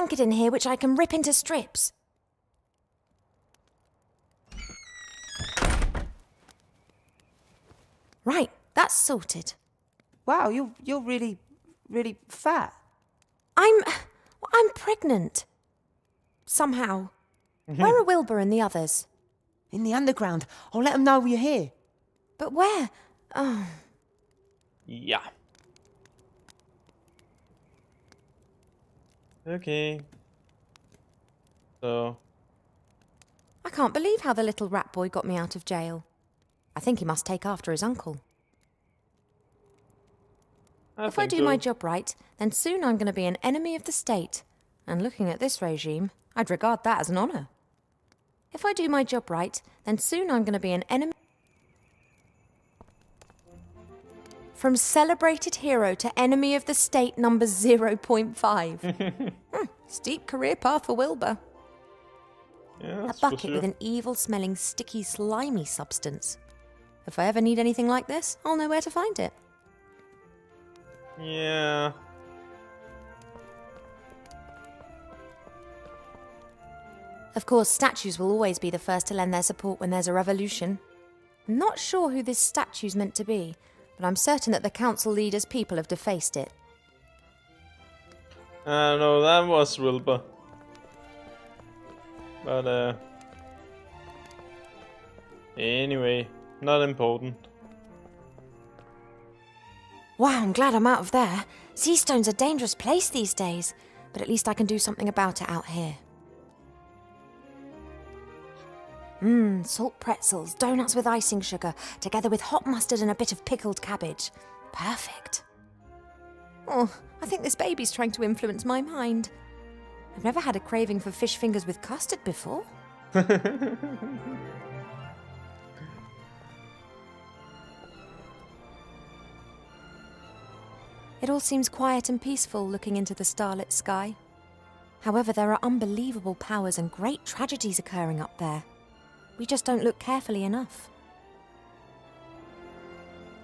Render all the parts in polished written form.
blanket in here which I can rip into strips. Right, that's sorted. Wow, you're really, really fat. I'm pregnant. Somehow. Where are Wilbur and the others? In the underground. I'll let them know we're here. But where? Oh. Ja. Okay. So. I can't believe how the little rat boy got me out of jail. I think he must take after his uncle. If I do my job right, then soon I'm going to be an enemy of the state. And looking at this regime, I'd regard that as an honour. If I do my job right, then soon I'm going to be an enemy. From celebrated hero to enemy of the state number 0.5. Steep career path for Wilbur. Yeah, A bucket with an evil-smelling, sticky, slimy substance. If I ever need anything like this, I'll know where to find it. Yeah. Of course, statues will always be the first to lend their support when there's a revolution. I'm not sure who this statue's meant to be, but I'm certain that the council leaders' people have defaced it. No, that was Wilbur. But, anyway, not important. Wow, I'm glad I'm out of there. Seastone's a dangerous place these days, but at least I can do something about it out here. Salt pretzels, donuts with icing sugar, together with hot mustard and a bit of pickled cabbage. Perfect. Oh, I think this baby's trying to influence my mind. I've never had a craving for fish fingers with custard before. It all seems quiet and peaceful looking into the starlit sky. However, there are unbelievable powers and great tragedies occurring up there. We just don't look carefully enough.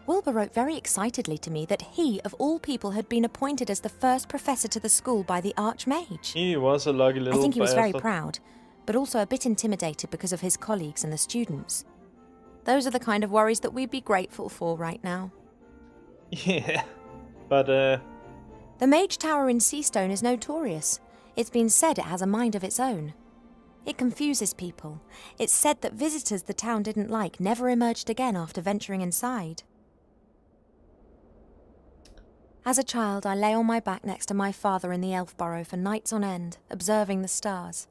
Wilbur wrote very excitedly to me that he, of all people, had been appointed as the first professor to the school by the Archmage. He was a lucky little I think he was very bastard. proud, but also a bit intimidated because of his colleagues and the students. Those are the kind of worries that we'd be grateful for right now. Yeah. But, The Mage Tower in Seastone is notorious. It's been said it has a mind of its own. It confuses people. It's said that visitors the town didn't like never emerged again after venturing inside. As a child, I lay on my back next to my father in the elf burrow for nights on end, observing the stars.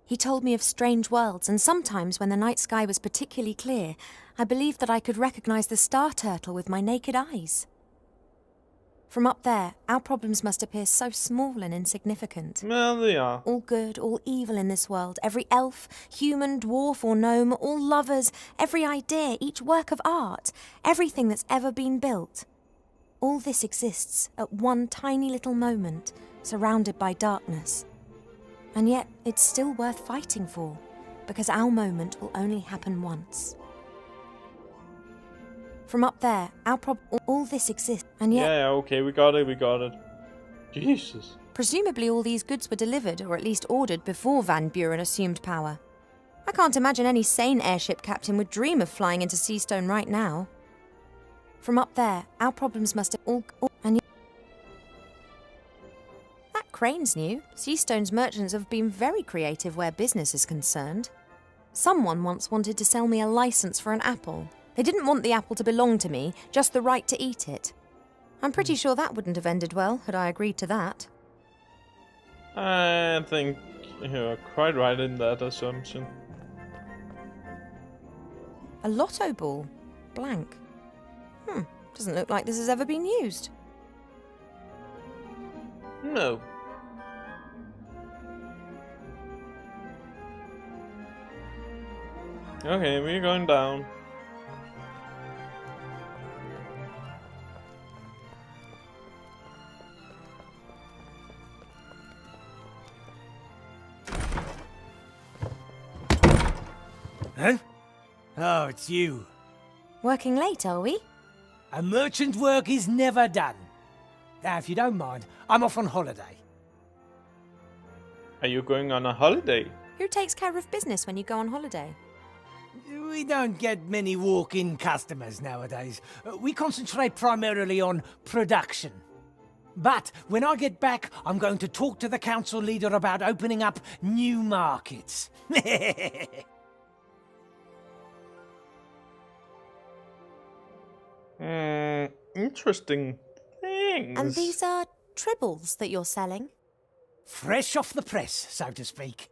He told me of strange worlds, and sometimes when the night sky was particularly clear, I believed that I could recognize the star turtle with my naked eyes. From up there, our problems must appear so small and insignificant. well, they are. All good, all evil in this world, every elf, human, dwarf or gnome, all lovers, every idea, each work of art, everything that's ever been built. All this exists at one tiny little moment, surrounded by darkness. And yet, it's still worth fighting for, because our moment will only happen once. From up there, all this exists, and yet... Yeah, okay, we got it. Jesus. Presumably all these goods were delivered, or at least ordered, before Van Buren assumed power. I can't imagine any sane airship captain would dream of flying into Seastone right now. From up there, our problems must have and that crane's new. Seastone's merchants have been very creative where business is concerned. Someone once wanted to sell me a license for an apple. They didn't want the apple to belong to me, just the right to eat it. I'm pretty sure that wouldn't have ended well had I agreed to that. I think you're quite right in that assumption. A lotto ball. Blank. Doesn't look like this has ever been used. No. Okay, we're going down. Huh? Oh, it's you. Working late, are we? A merchant's work is never done. Now, if you don't mind, I'm off on holiday. Are you going on a holiday? Who takes care of business when you go on holiday? We don't get many walk-in customers nowadays. We concentrate primarily on production. But when I get back, I'm going to talk to the council leader about opening up new markets. Interesting things. And these are tribbles that you're selling? Fresh off the press, so to speak.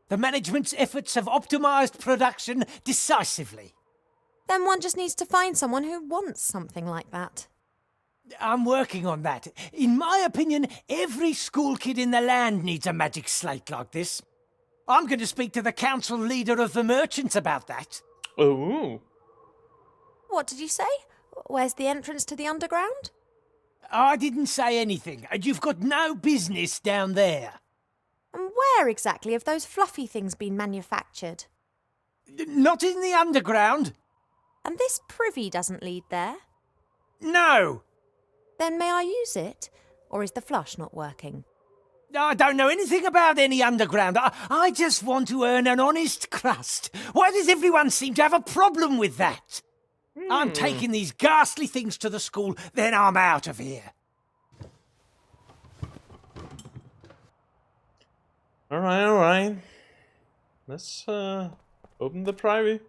The management's efforts have optimized production decisively. Then one just needs to find someone who wants something like that. I'm working on that. In my opinion, every school kid in the land needs a magic slate like this. I'm going to speak to the council leader of the merchants about that. Oh. What did you say? Where's the entrance to the underground? I didn't say anything, and you've got no business down there. And where exactly have those fluffy things been manufactured? Not in the underground. And this privy doesn't lead there? No. Then may I use it? Or is the flush not working? I don't know anything about any underground. I just want to earn an honest crust. Why does everyone seem to have a problem with that? I'm taking these ghastly things to the school, then I'm out of here. Alright. Let's open the privy.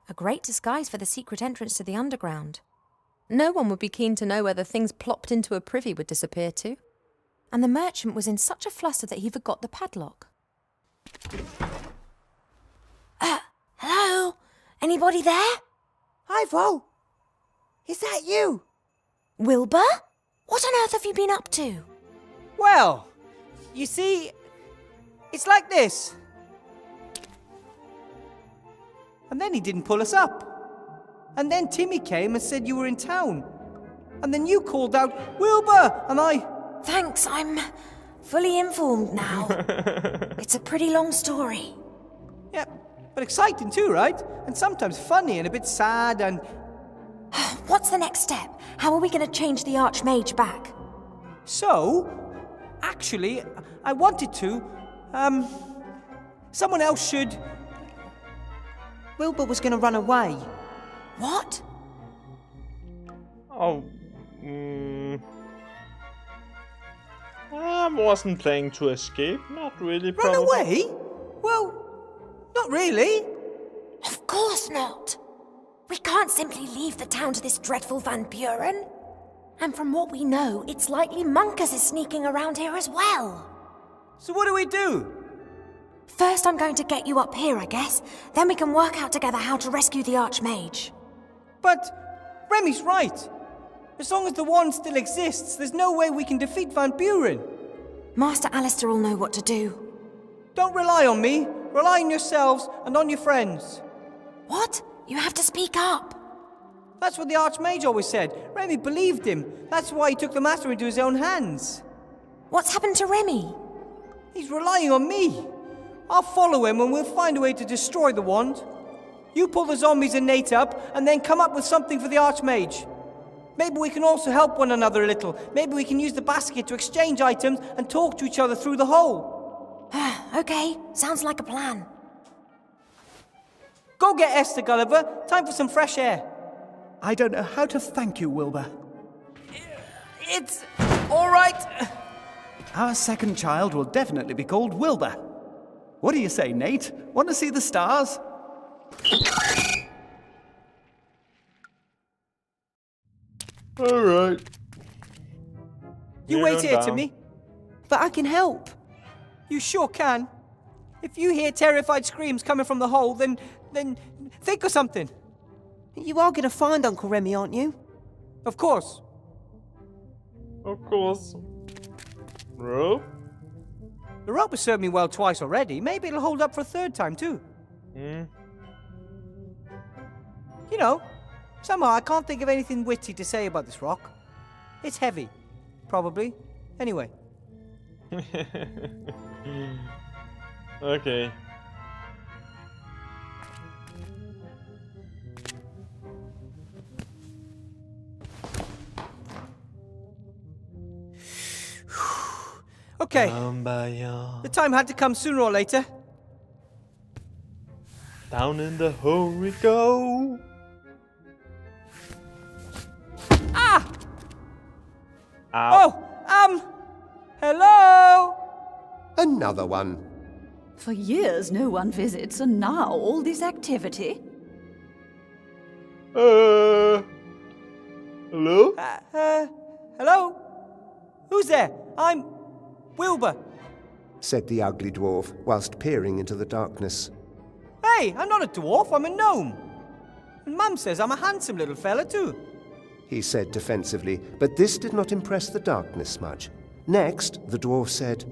A great disguise for the secret entrance to the underground. No one would be keen to know where the things plopped into a privy would disappear to. And the merchant was in such a fluster that he forgot the padlock. Hello? Anybody there? Ivo! Is that you? Wilbur? What on earth have you been up to? Well, you see, it's like this. And then he didn't pull us up. And then Timmy came and said you were in town. And then you called out, Wilbur! And I... Thanks, I'm fully informed now. It's a pretty long story. Yeah, but exciting too, right? And sometimes funny and a bit sad and... What's the next step? How are we going to change the Archmage back? So, actually, I wanted to, someone else should... Wilbur was going to run away. What? Oh. I wasn't planning to escape. Not really, Run probably. away? Well, not really. Of course not. We can't simply leave the town to this dreadful Van Buren. And from what we know, it's likely Munkus is sneaking around here as well. So what do we do? First, I'm going to get you up here, I guess. Then we can work out together how to rescue the Archmage. But Remy's right. As long as the wand still exists, there's no way we can defeat Van Buren. Master Alistair will know what to do. Don't rely on me. Rely on yourselves and on your friends. What? You have to speak up. That's what the Archmage always said. Remy believed him. That's why he took the matter into his own hands. What's happened to Remy? He's relying on me. I'll follow him and we'll find a way to destroy the wand. You pull the zombies and Nate up, and then come up with something for the Archmage. Maybe we can also help one another a little. Maybe we can use the basket to exchange items and talk to each other through the hole. Okay, sounds like a plan. Go get Esther, Gulliver. Time for some fresh air. I don't know how to thank you, Wilbur. It's all right. Our second child will definitely be called Wilbur. What do you say, Nate? Want to see the stars? Alright. You You're wait going here, down. Timmy. But I can help. You sure can. If you hear terrified screams coming from the hole, then think of something. You are going to find Uncle Remy, aren't you? Of course. Of course. Rope? The rope has served me well twice already. Maybe it'll hold up for a third time, too. Hmm. You know, somehow I can't think of anything witty to say about this rock. It's heavy. Probably. Anyway. Okay. Okay, Kumbaya. the time had to come sooner or later. Down in the hole we go. Ah! Ow. Oh, hello? Another one. For years no one visits, and now all this activity? Hello? Hello? Who's there? I'm Wilbur. Said the ugly dwarf, whilst peering into the darkness. Hey, I'm not a dwarf, I'm a gnome. And Mum says I'm a handsome little fella too. He said defensively, but this did not impress the darkness much. Next, the dwarf said,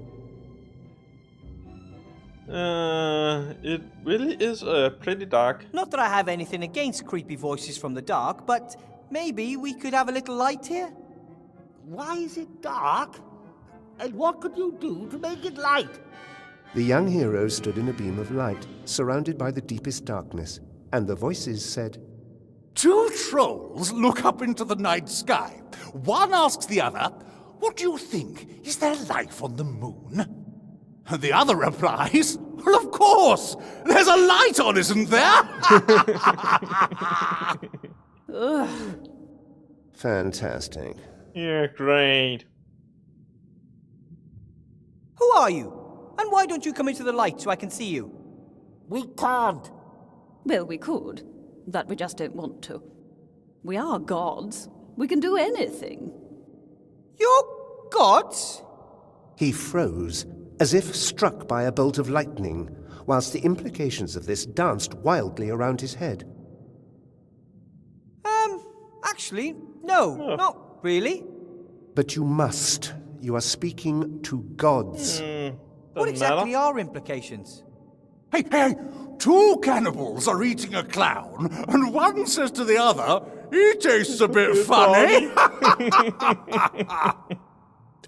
It really is pretty dark. Not that I have anything against creepy voices from the dark, but maybe we could have a little light here? Why is it dark? And what could you do to make it light? The young hero stood in a beam of light, surrounded by the deepest darkness, and the voices said, Two trolls look up into the night sky. One asks the other, "What do you think? Is there life on the moon?" And the other replies, "Well, of course! There's a light on, isn't there?" Fantastic. Yeah, great. Who are you? And why don't you come into the light so I can see you? We can't. Well, we could. That we just don't want to. We are gods. We can do anything. You're gods? He froze, as if struck by a bolt of lightning, whilst the implications of this danced wildly around his head. Actually, no, not really. But you must. You are speaking to gods. What exactly are implications? Hey, hey! Two cannibals are eating a clown, and one says to the other, "He tastes a bit funny."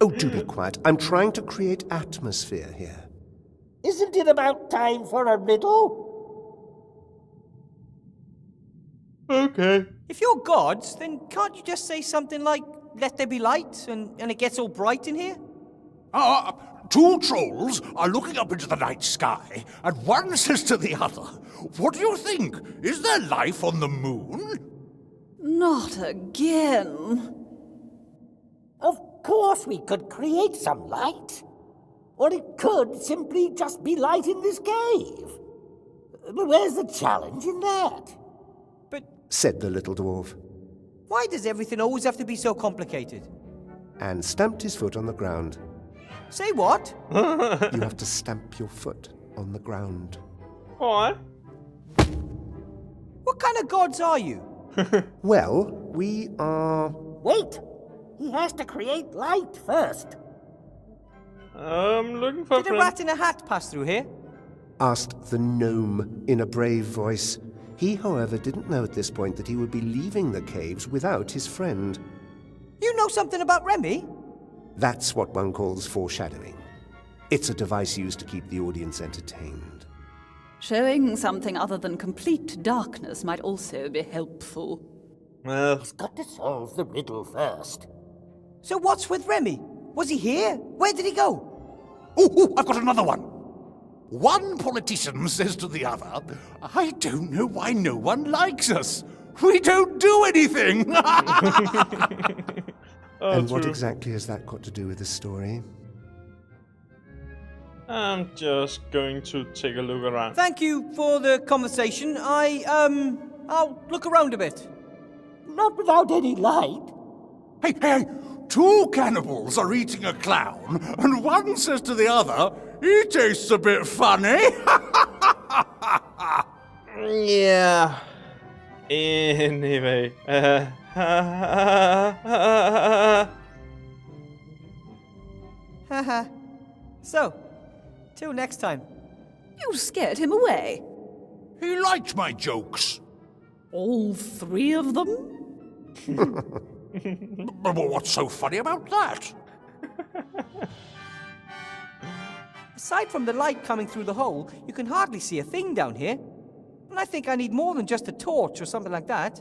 Oh, do be quiet. I'm trying to create atmosphere here. Isn't it about time for a riddle? Okay. If you're gods, then can't you just say something like, "Let there be light," and it gets all bright in here? Two trolls are looking up into the night sky, and one says to the other, "What do you think? Is there life on the moon?" Not again. Of course we could create some light. Or it could simply just be light in this cave. But where's the challenge in that? Said the little dwarf, Why does everything always have to be so complicated? and stamped his foot on the ground. Say what? You have to stamp your foot on the ground. What? What kind of gods are you? Well, we are... Wait! He has to create light first. I'm looking for Did a friend. rat in a hat pass through here? asked the gnome in a brave voice. He, however, didn't know at this point that he would be leaving the caves without his friend. You know something about Remy? That's what one calls foreshadowing. It's a device used to keep the audience entertained. Showing something other than complete darkness might also be helpful. Well, He's got to solve the riddle first. So what's with Remy? Was he here? Where did he go? Oh, I've got another one. One politician says to the other, "I don't know why no one likes us. We don't do anything." And what true. exactly has that got to do with the story? I'm just going to take a look around. Thank you for the conversation. I'll look around a bit. Not without any light. Hey, hey! Two cannibals are eating a clown, and one says to the other, "He tastes a bit funny." Yeah. Anyway. Haha. So, till next time. You scared him away. He liked my jokes. All three of them? But what's so funny about that? Aside from the light coming through the hole, you can hardly see a thing down here. And I think I need more than just a torch or something like that.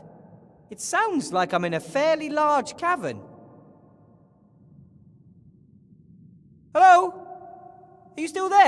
It sounds like I'm in a fairly large cavern. Hello? Are you still there?